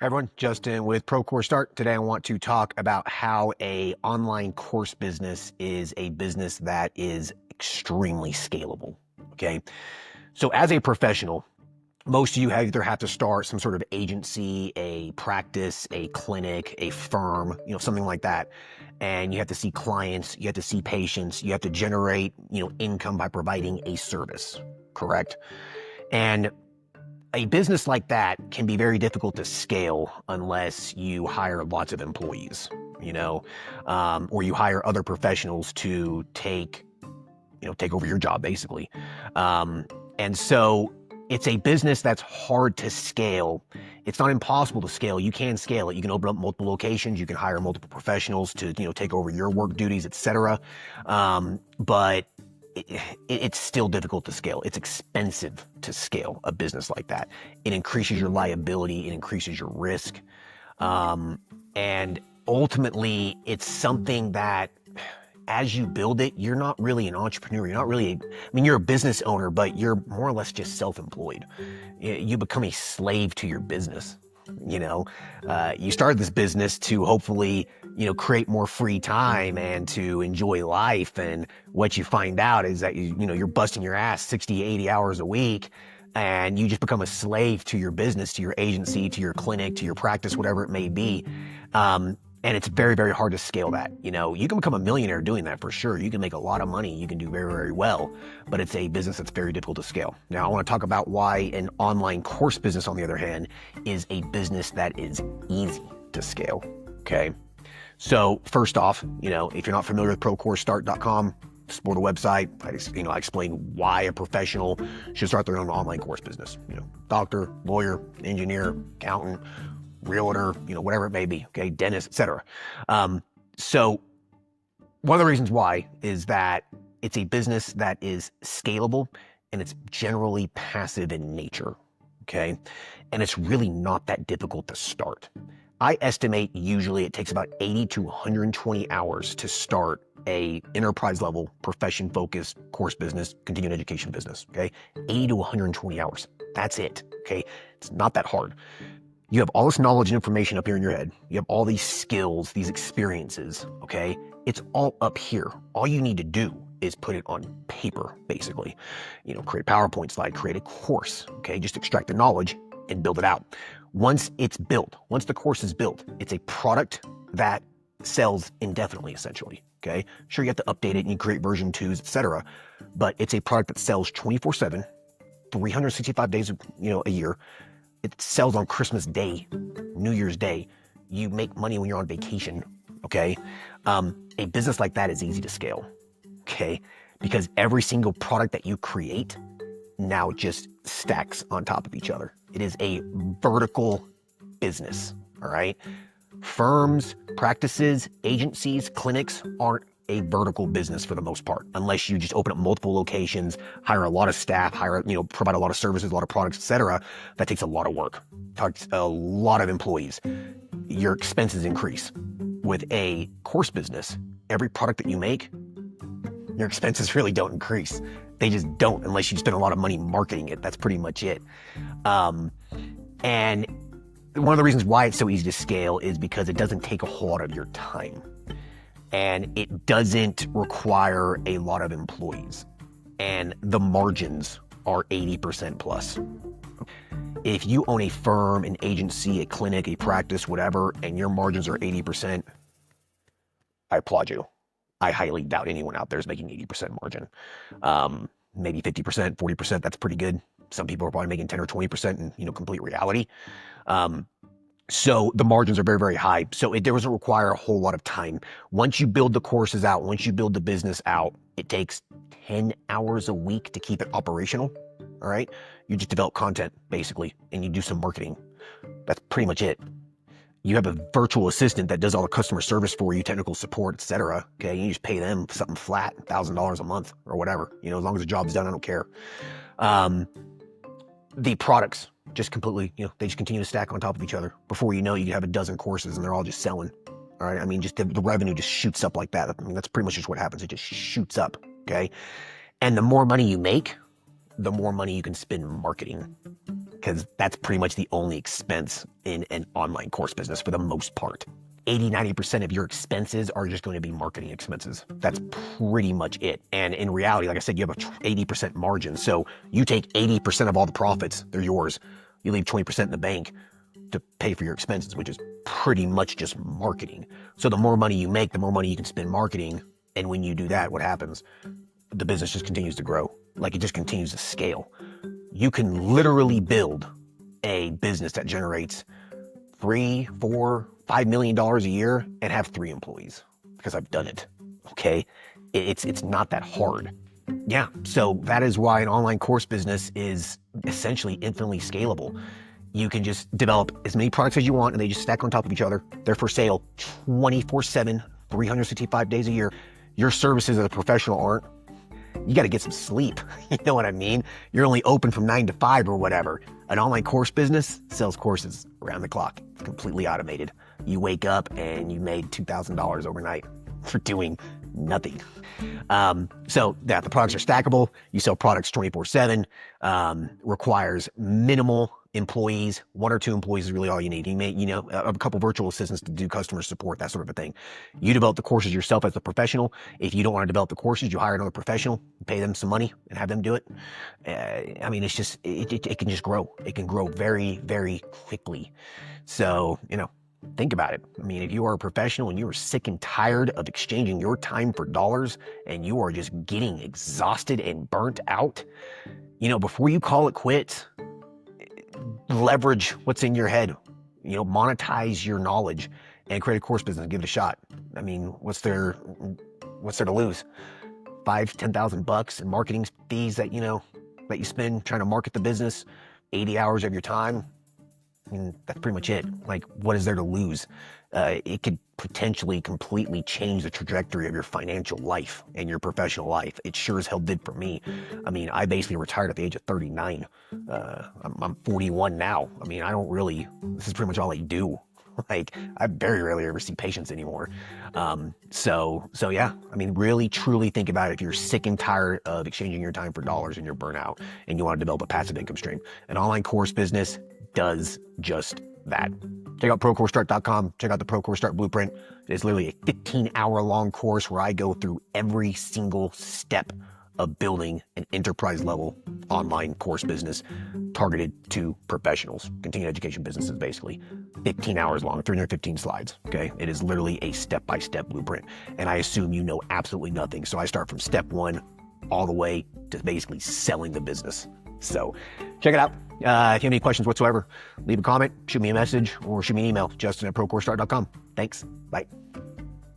Everyone, Justin with ProCourseStart. Today I want to talk about how a online course business is a business that is extremely scalable. Okay. So as a professional, most of you either have to start some sort of agency, a practice, a clinic, a firm, something like that. And you have to see clients, you have to see patients, you have to generate, income by providing a service, correct? And a business like that can be very difficult to scale unless you hire lots of employees, or you hire other professionals to take over your job, basically. And so it's a business that's hard to scale. It's not impossible to scale. You can scale it. You can open up multiple locations. You can hire multiple professionals to, take over your work duties, etc. But it's still difficult to scale. It's expensive to scale a business like that. It increases your liability. It increases your risk. And ultimately, it's something that as you build it, you're not really an entrepreneur. You're not really, you're a business owner, but you're more or less just self-employed. You become a slave to your business. You started this business to hopefully, create more free time and to enjoy life. And what you find out is that, you're busting your ass 60, 80 hours a week, and you just become a slave to your business, to your agency, to your clinic, to your practice, whatever it may be. And it's very, very hard to scale that. You can become a millionaire doing that for sure. You can make a lot of money. You can do very, very well, but it's a business that's very difficult to scale. Now, I want to talk about why an online course business, on the other hand, is a business that is easy to scale. Okay. So first off, if you're not familiar with ProCourseStart.com, explore the website. I explain why a professional should start their own online course business. Doctor, lawyer, engineer, accountant, realtor, whatever it may be, okay, dentist, etc. So one of the reasons why is that it's a business that is scalable and it's generally passive in nature, okay? And it's really not that difficult to start. I estimate usually it takes about 80 to 120 hours to start a enterprise level, profession focused course business, continuing education business, okay? 80 to 120 hours. That's it, okay? It's not that hard. You have all this knowledge and information up here in your head. You have all these skills, these experiences, okay? It's all up here. All you need to do is put it on paper, basically. Create a PowerPoint slide, create a course, okay? Just extract the knowledge and build it out. Once it's built, once the course is built, it's a product that sells indefinitely, essentially, okay? Sure, you have to update it and you create version 2s, etc. But it's a product that sells 24/7, 365 days, a year. It sells on Christmas Day, New Year's Day. You make money when you're on vacation, okay? A business like that is easy to scale, okay? Because every single product that you create now just stacks on top of each other. It is a vertical business, all right? Firms, practices, agencies, clinics aren't a vertical business for the most part, unless you just open up multiple locations, hire a lot of staff, provide a lot of services, a lot of products, etc. That takes a lot of work, takes a lot of employees. Your expenses increase. With a course business, every product that you make, your expenses really don't increase. They just don't, unless you spend a lot of money marketing it. That's pretty much it. And one of the reasons why it's so easy to scale is because it doesn't take a whole lot of your time. And it doesn't require a lot of employees. And the margins are 80% plus. If you own a firm, an agency, a clinic, a practice, whatever, and your margins are 80%, I applaud you. I highly doubt anyone out there is making 80% margin. Maybe 50%, 40%, that's pretty good. Some people are probably making 10 or 20% in, complete reality. So the margins are very, very high. So it doesn't require a whole lot of time. Once you build the courses out, once you build the business out, it takes 10 hours a week to keep it operational. All right. You just develop content basically, and you do some marketing. That's pretty much it. You have a virtual assistant that does all the customer service for you, technical support, etc. Okay. You just pay them something flat, $1,000 a month or whatever, as long as the job's done, I don't care. The products just completely, they just continue to stack on top of each other. Before you know, you have a dozen courses and they're all just selling. All right. Just the revenue just shoots up like that. That's pretty much just what happens. It just shoots up. Okay. And the more money you make, the more money you can spend marketing. because that's pretty much the only expense in an online course business for the most part. 80-90% of your expenses are just going to be marketing expenses. That's pretty much it. And in reality, like I said, you have a 80% margin. So you take 80% of all the profits, they're yours. You leave 20% in the bank to pay for your expenses, which is pretty much just marketing. So the more money you make, the more money you can spend marketing. And when you do that, what happens? The business just continues to grow. Like, it just continues to scale. You can literally build a business that generates $3, $4, $5 million a year and have 3 employees, because I've done it. Okay. It's not that hard. Yeah. So that is why an online course business is essentially infinitely scalable. You can just develop as many products as you want, and they just stack on top of each other. They're for sale 24/7, 365 days a year. Your services as a professional aren't. You got to get some sleep. You know what I mean? You're only open from 9 to 5 or whatever. An online course business sells courses around the clock. It's completely automated. You wake up and you made $2,000 overnight for doing nothing. So the products are stackable. You sell products 24/7, requires minimal employees. 1 or 2 employees is really all you need. You may, a couple virtual assistants to do customer support, that sort of a thing. You develop the courses yourself as a professional. If you don't want to develop the courses, you hire another professional, pay them some money and have them do it. I mean, it's just, it can just grow. It can grow very, very quickly. So, think about it. I mean, if you are a professional and you are sick and tired of exchanging your time for dollars, and you are just getting exhausted and burnt out, before you call it quits, leverage what's in your head, monetize your knowledge and create a course business and give it a shot. I mean, what's there to lose? $5,000-$10,000 in marketing fees that you spend trying to market the business, 80 hours of your time. And that's pretty much it. Like, what is there to lose? It could potentially completely change the trajectory of your financial life and your professional life. It sure as hell did for me. I mean, I basically retired at the age of 39. I'm 41 now. I mean, this is pretty much all I do. Like, I very rarely ever see patients anymore. So yeah, I mean, really, truly think about it. If you're sick and tired of exchanging your time for dollars and you're burnout and you want to develop a passive income stream, an online course business does just that. Check out ProCourseStart.com. Check out the ProCourseStart Blueprint. It's literally a 15-hour-long course where I go through every single step of building an enterprise-level online course business targeted to professionals, continuing education businesses, basically. 15 hours long, 315 slides, okay? It is literally a step-by-step blueprint, and I assume you know absolutely nothing, so I start from step 1 all the way to basically selling the business. So check it out. If you have any questions whatsoever, leave a comment, shoot me a message, or shoot me an email, justin@ProCourseStart.com. Thanks. Bye.